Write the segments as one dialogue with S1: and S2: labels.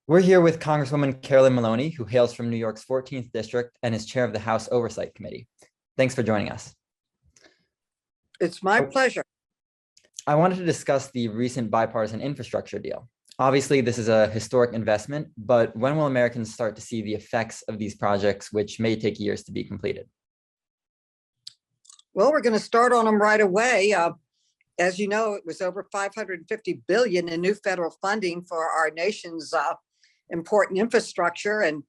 S1: We're here with Congresswoman Carolyn Maloney, who hails from New York's 14th District and is chair of the House Oversight Committee. Thanks for joining us.
S2: It's my pleasure.
S1: I wanted to discuss the recent bipartisan infrastructure deal. Obviously, this is a historic investment, but when will Americans start to see the effects of these projects, which may take years to be completed?
S2: Well, we're going to start on them right away. As you know, it was over $550 billion in new federal funding for our nation's important infrastructure, and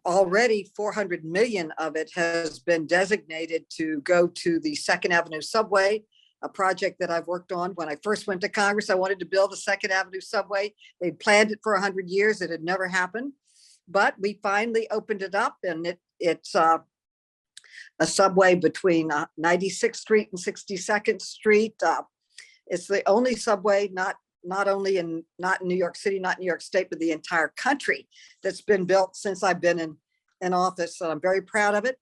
S2: already $400 million of it has been designated to go to the Second Avenue subway, a project that I've worked on. When I first went to Congress, I wanted to build the Second Avenue subway. They planned it for 100 years. It had never happened, but we finally opened it up, and it's a subway between 96th Street and 62nd Street. It's the only subway, not in New York City, not New York State, but the entire country, that's been built since I've been in office. So I'm very proud of it.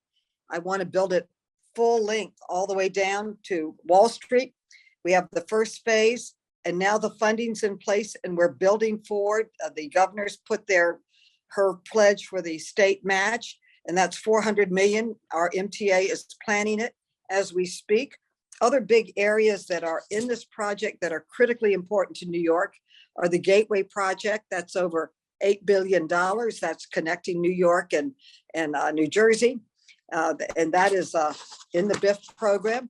S2: I want to build it full length all the way down to Wall Street. We have the first phase, and now the funding's in place, and we're building forward. The governor's put her pledge for the state match, and that's $400 million. Our MTA is planning it as we speak. Other big areas that are in this project that are critically important to New York are the Gateway Project. That's over $8 billion. That's connecting New York and New Jersey. And that is in the BIF program.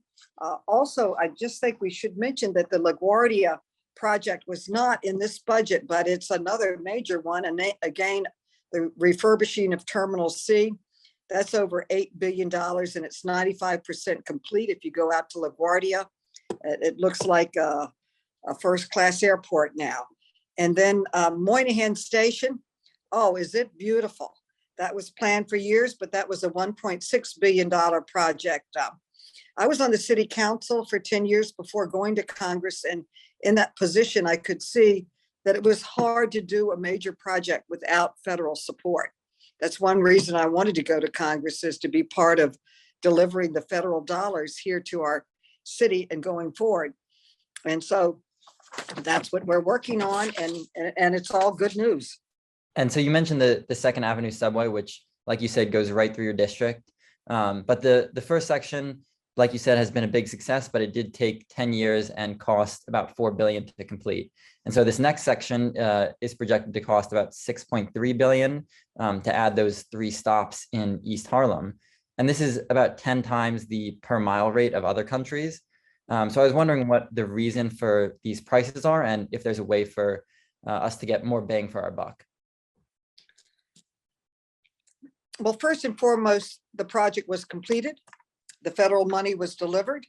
S2: Also, I just think we should mention that the LaGuardia project was not in this budget, but it's another major one. And again, the refurbishing of Terminal C, that's over $8 billion, and it's 95% complete. If you go out to LaGuardia, it looks like a first-class airport now. And then Moynihan Station, oh, is it beautiful? That was planned for years, but that was a $1.6 billion project. I was on the city council for 10 years before going to Congress, and in that position, I could see that it was hard to do a major project without federal support. That's one reason I wanted to go to Congress, is to be part of delivering the federal dollars here to our city and going forward. And so that's what we're working on, and it's all good news.
S1: And so you mentioned the Second Avenue subway, which, like you said, goes right through your district. But the first section, like you said, has been a big success, but it did take 10 years and cost about $4 billion to complete. And so this next section is projected to cost about $6.3 billion to add those 3 stops in East Harlem. And this is about 10 times the per mile rate of other countries. So I was wondering what the reason for these prices are, and if there's a way for us to get more bang for our buck.
S2: Well, first and foremost, the project was completed. The federal money was delivered.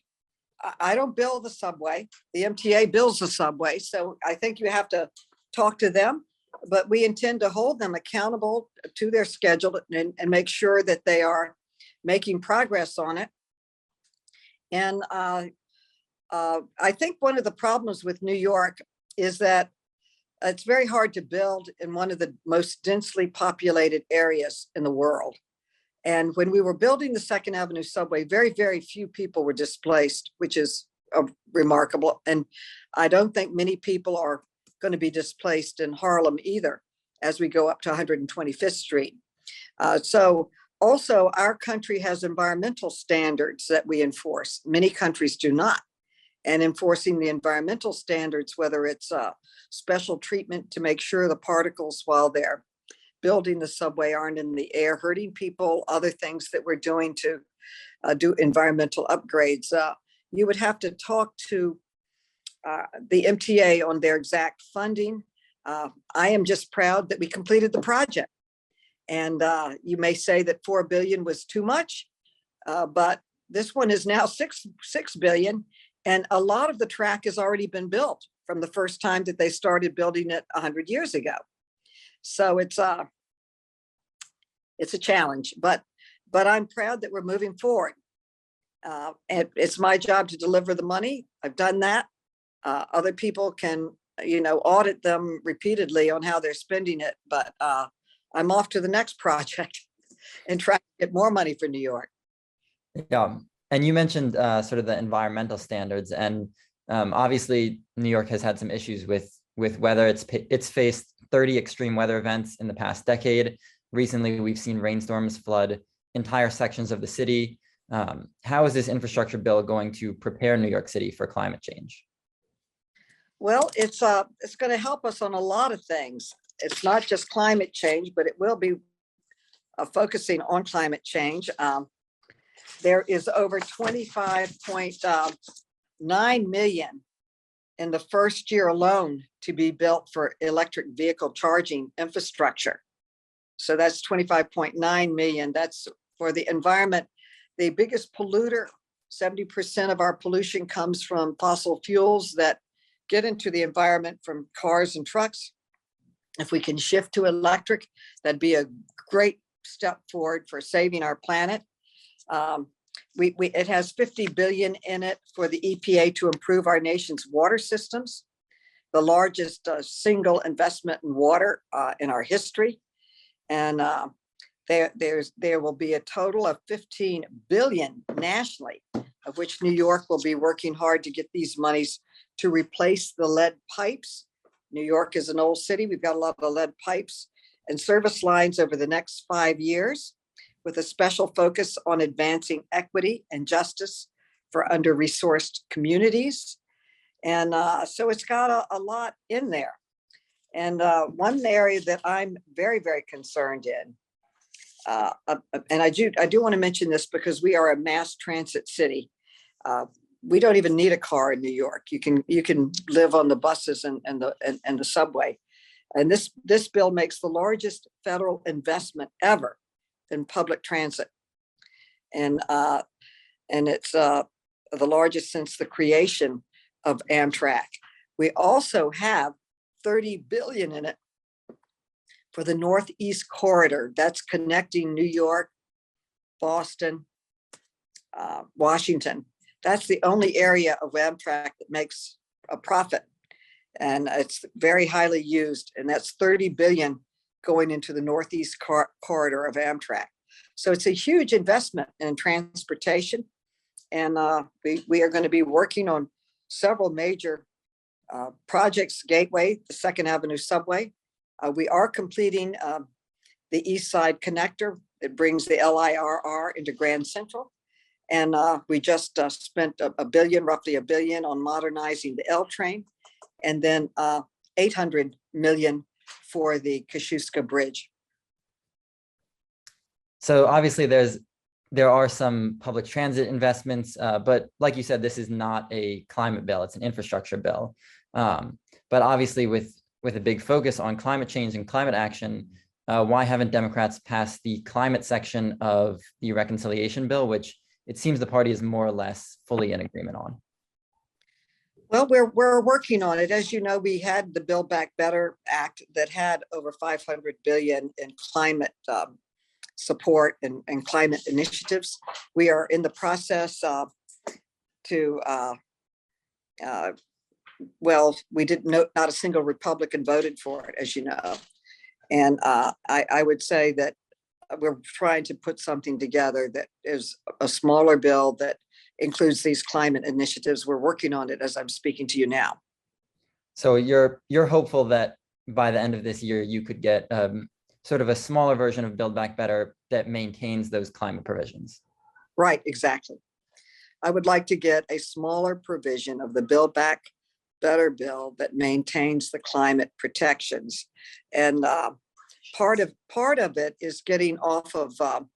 S2: I don't build the subway. The MTA builds the subway. So I think you have to talk to them, but we intend to hold them accountable to their schedule and make sure that they are making progress on it. And I think one of the problems with New York is that it's very hard to build in one of the most densely populated areas in the world. And when we were building the Second Avenue subway, very, very few people were displaced, which is remarkable. And I don't think many people are going to be displaced in Harlem either, as we go up to 125th Street. So also, our country has environmental standards that we enforce. Many countries do not. And enforcing the environmental standards, whether it's special treatment to make sure the particles while they're building the subway aren't in the air hurting people, other things that we're doing to do environmental upgrades. You would have to talk to the MTA on their exact funding. I am just proud that we completed the project. And you may say that $4 billion was too much, but this one is now $6 billion. And a lot of the track has already been built from the first time that they started building it 100 years ago. So it's a challenge, but I'm proud that we're moving forward. And it's my job to deliver the money. I've done that. Other people can, audit them repeatedly on how they're spending it, but I'm off to the next project and try to get more money for New York.
S1: Yeah. And you mentioned sort of the environmental standards, and obviously New York has had some issues with with weather. It's faced 30 extreme weather events in the past decade. Recently, we've seen rainstorms flood entire sections of the city. How is this infrastructure bill going to prepare New York City for climate change?
S2: Well, it's going to help us on a lot of things. It's not just climate change, but it will be focusing on climate change. There is over 25.9 million in the first year alone to be built for electric vehicle charging infrastructure. So that's 25.9 million. That's for the environment. The biggest polluter, 70% of our pollution comes from fossil fuels that get into the environment from cars and trucks. If we can shift to electric, that'd be a great step forward for saving our planet. It has 50 billion in it for the EPA to improve our nation's water systems, the largest single investment in water in our history. And there will be a total of 15 billion nationally, of which New York will be working hard to get these monies to replace the lead pipes. New York is an old city. We've got a lot of lead pipes and service lines over the next 5 years, with a special focus on advancing equity and justice for under-resourced communities. And so it's got a lot in there. And one area that I'm very, very concerned in, and I do want to mention this because we are a mass transit city. We don't even need a car in New York. You can live on the buses and the subway. And this bill makes the largest federal investment ever in public transit, and it's the largest since the creation of Amtrak. We also have 30 billion in it for the Northeast Corridor. That's connecting New York, Boston, Washington. That's the only area of Amtrak that makes a profit, and it's very highly used. And that's 30 billion going into the Northeast Corridor of Amtrak. So it's a huge investment in transportation. And we are going to be working on several major projects. Gateway, the Second Avenue subway. We are completing the East Side connector that brings the LIRR into Grand Central. And we just spent roughly a billion on modernizing the L train, and then 800 million for the Kosciuszko Bridge.
S1: So obviously there are some public transit investments, but like you said, this is not a climate bill, it's an infrastructure bill. But obviously with a big focus on climate change and climate action, why haven't Democrats passed the climate section of the reconciliation bill, which it seems the party is more or less fully in agreement on?
S2: Well, we're working on it. As you know, we had the Build Back Better Act that had over 500 billion in climate support and climate initiatives. We are in the process well, we didn't know, not a single Republican voted for it, as you know. And I would say that we're trying to put something together that is a smaller bill that includes these climate initiatives. We're working on it as I'm speaking to you now.
S1: So you're hopeful that by the end of this year, you could get sort of a smaller version of Build Back Better that maintains those climate provisions.
S2: Right, exactly. I would like to get a smaller provision of the Build Back Better bill that maintains the climate protections. And part of it is getting off of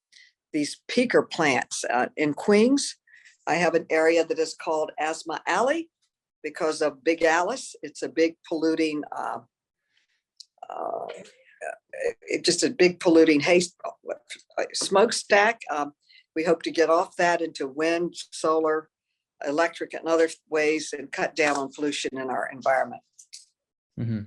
S2: these peaker plants in Queens. I have an area that is called Asthma Alley because of Big ALLIS. It's a big polluting, just a big polluting smokestack. We hope to get off that into wind, solar, electric, and other ways, and cut down on pollution in our environment.
S1: Mm-hmm.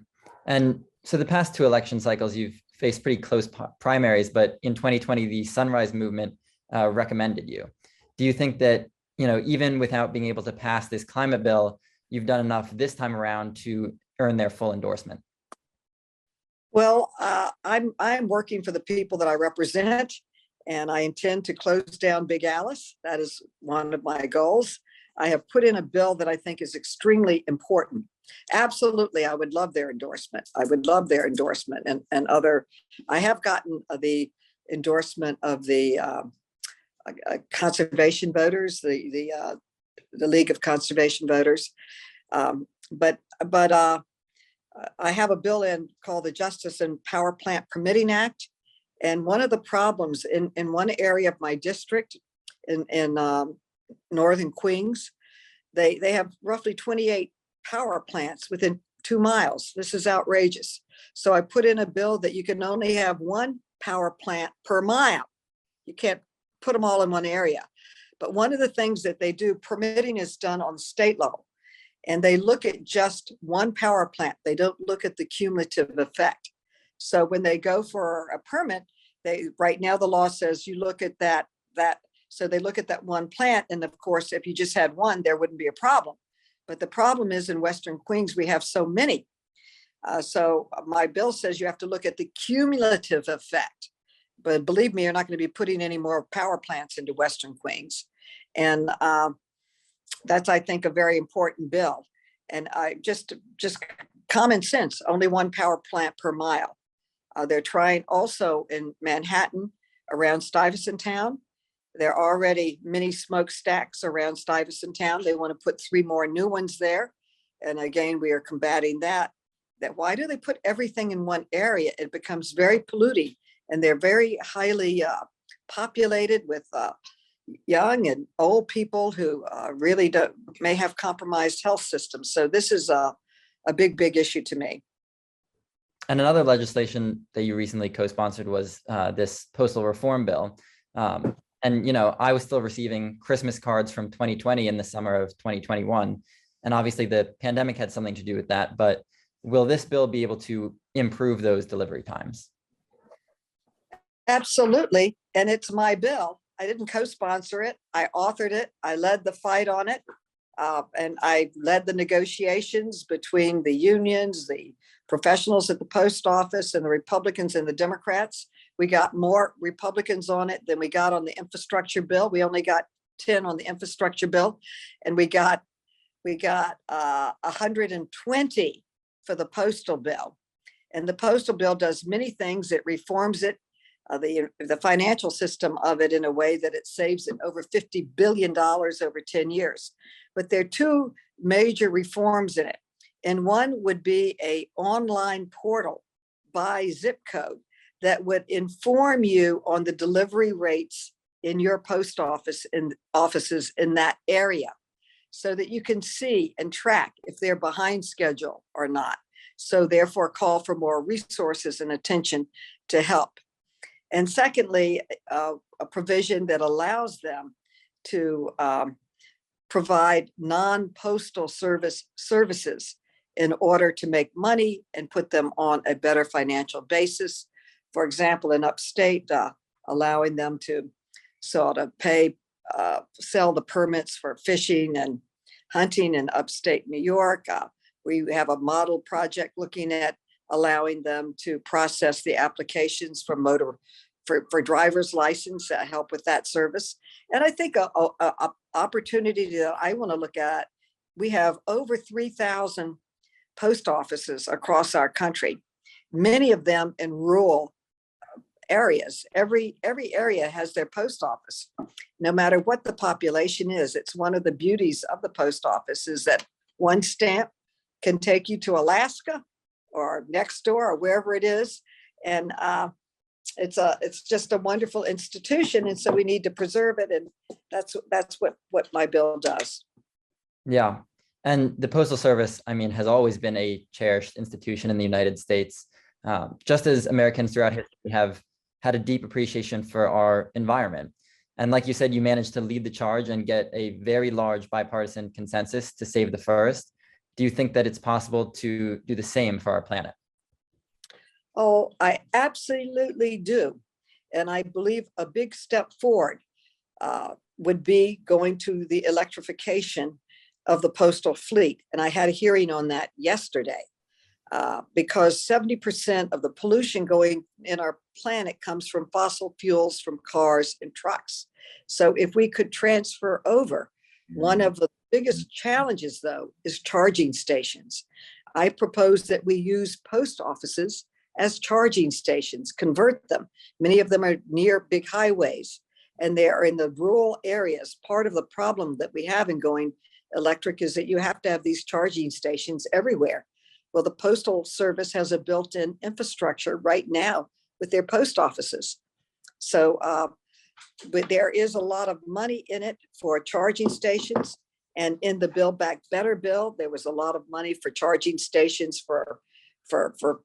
S1: And so the past two election cycles, you've faced pretty close primaries, but in 2020, the Sunrise Movement recommended you. Do you think that, even without being able to pass this climate bill, you've done enough this time around to earn their full endorsement?
S2: Well, I'm working for the people that I represent, and I intend to close down Big ALLIS. That is one of my goals. I have put in a bill that I think is extremely important. Absolutely. I would love their endorsement. I would love their endorsement and other, I have gotten the endorsement of the conservation voters, the League of Conservation Voters. But I have a bill in called the Justice and Power Plant Permitting Act. And one of the problems in one area of my district in northern Queens, they have roughly 28 power plants within 2 miles. This is outrageous. So I put in a bill that you can only have one power plant per mile. You can't put them all in one area. But one of the things that they do, permitting is done on the state level. And they look at just one power plant. They don't look at the cumulative effect. So when they go for a permit, right now the law says you look at that. So they look at that one plant. And of course, if you just had one, there wouldn't be a problem. But the problem is in Western Queens, we have so many. So my bill says you have to look at the cumulative effect. But believe me, you're not going to be putting any more power plants into Western Queens. And that's, I think, a very important bill. And I just common sense, only one power plant per mile. They're trying also in Manhattan around Stuyvesant Town. There are already many smokestacks around Stuyvesant Town. They want to put 3 more new ones there. And again, we are combating that why do they put everything in one area? It becomes very polluting, and they're very highly populated with young and old people who really may have compromised health systems. So this is a big issue to me.
S1: And another legislation that you recently co-sponsored was this postal reform bill. And, I was still receiving Christmas cards from 2020 in the summer of 2021. And obviously the pandemic had something to do with that, but will this bill be able to improve those delivery times?
S2: Absolutely. And it's my bill. I didn't co-sponsor it. I authored it. I led the fight on it. And I led the negotiations between the unions, the professionals at the post office, and the Republicans and the Democrats. We got more Republicans on it than we got on the infrastructure bill. We only got 10 on the infrastructure bill, and we got 120 for the postal bill. And the postal bill does many things. It reforms it, the financial system of it, in a way that it saves it over $50 billion over 10 years. But there are 2 major reforms in it. And one would be an online portal by zip code that would inform you on the delivery rates in your post office and offices in that area, so that you can see and track if they're behind schedule or not. So therefore call for more resources and attention to help. And secondly, a provision that allows them to provide non-postal services in order to make money and put them on a better financial basis. For example, in upstate, allowing them to sort of sell the permits for fishing and hunting in upstate New York. We have a model project looking at allowing them to process the applications for driver's license, help with that service. And I think a opportunity that I want to look at, we have over 3,000 post offices across our country, many of them in rural areas. Every area has their post office, no matter what the population is. It's one of the beauties of the post office is that one stamp can take you to Alaska or next door or wherever it is. And it's just a wonderful institution. And so we need to preserve it. And that's what my bill does.
S1: Yeah. And the Postal Service, has always been a cherished institution in the United States, just as Americans throughout history have had a deep appreciation for our environment. And like you said, you managed to lead the charge and get a very large bipartisan consensus to save the forest. Do you think that it's possible to do the same for our planet?
S2: Oh, I absolutely do. And I believe a big step forward would be going to the electrification of the postal fleet. And I had a hearing on that yesterday because 70% of the pollution going in our planet comes from fossil fuels, from cars and trucks. So if we could transfer over one of the biggest challenges, though, is charging stations. I propose that we use post offices as charging stations, convert them. Many of them are near big highways, and they are in the rural areas. Part of the problem that we have in going electric is that you have to have these charging stations everywhere. Well, the Postal Service has a built-in infrastructure right now with their post offices. So, but there is a lot of money in it for charging stations. And in the Build Back Better bill, there was a lot of money for charging stations for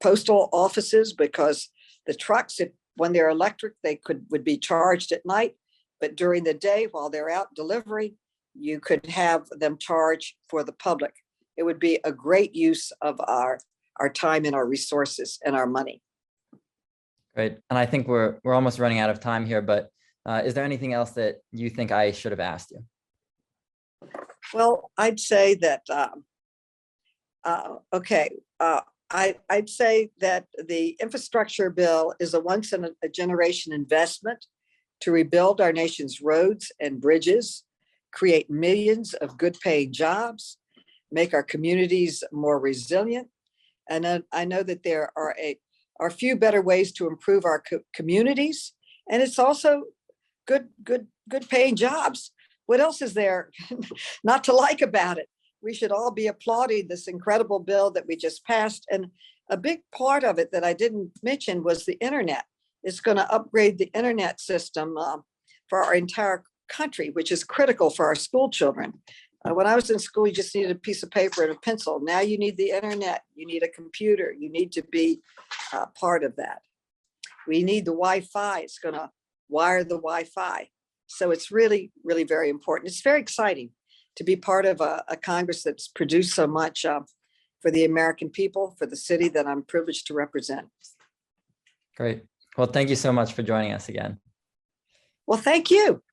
S2: postal offices, because the trucks, when they're electric, they would be charged at night, but during the day while they're out delivering, you could have them charge for the public. It would be a great use of our time and our resources and our money.
S1: Great. And I think we're almost running out of time here, but is there anything else that you think I should have asked you?
S2: Well, I'd say that, I'd say that the infrastructure bill is a once in a generation investment to rebuild our nation's roads and bridges, create millions of good paying jobs, make our communities more resilient. And I know that there are a few better ways to improve our communities, and it's also good paying jobs. What else is there not to like about it? We should all be applauding this incredible bill that we just passed. And a big part of it that I didn't mention was the internet. It's going to upgrade the internet system for our entire country, which is critical for our school children. When I was in school, you just needed a piece of paper and a pencil. Now you need the internet, you need a computer, you need to be part of that. We need the Wi-Fi. It's going to wire the Wi-Fi. So it's really, really very important. It's very exciting to be part of a Congress that's produced so much for the American people, for the city that I'm privileged to represent.
S1: Great. Well, thank you so much for joining us again.
S2: Well, thank you.